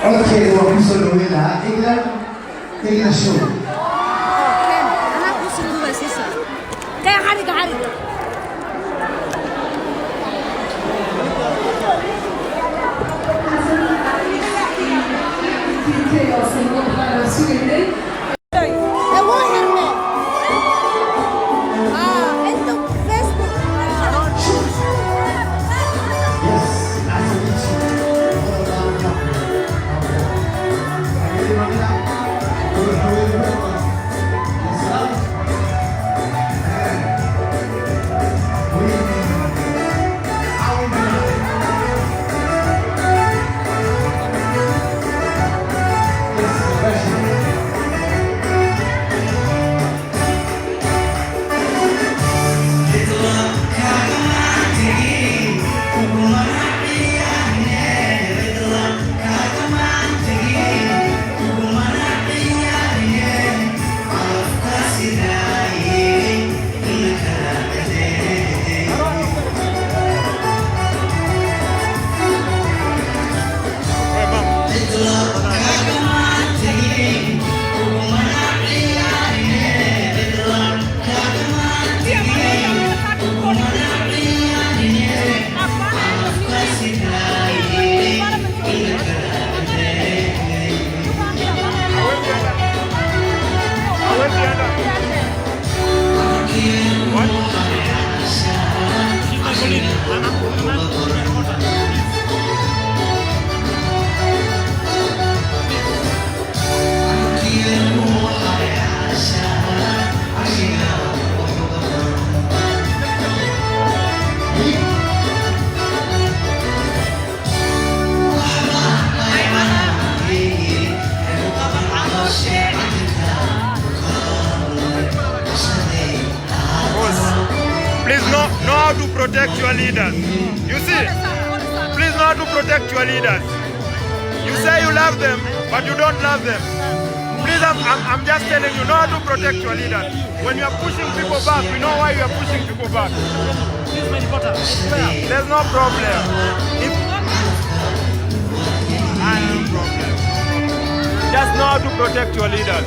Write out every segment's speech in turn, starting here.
Okay, وأقول لها إلى شو. أنا أقول له بس يسا. كي حرق. Please know how to protect your leaders. You see? Please know how to protect your leaders. You say you love them, but you don't love them. Please, I'm just telling you, know how to protect your leaders. When you are pushing people back, we know why you are pushing people back. There's no problem. I have a problem. Just know how to protect your leaders.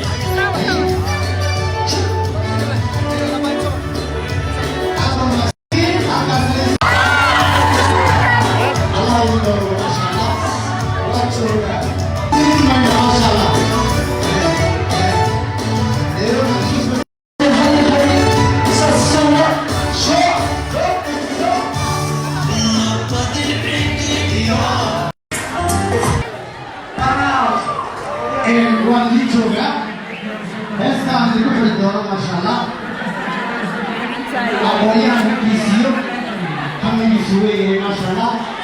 Apoyan visio, kami disuwe masalah.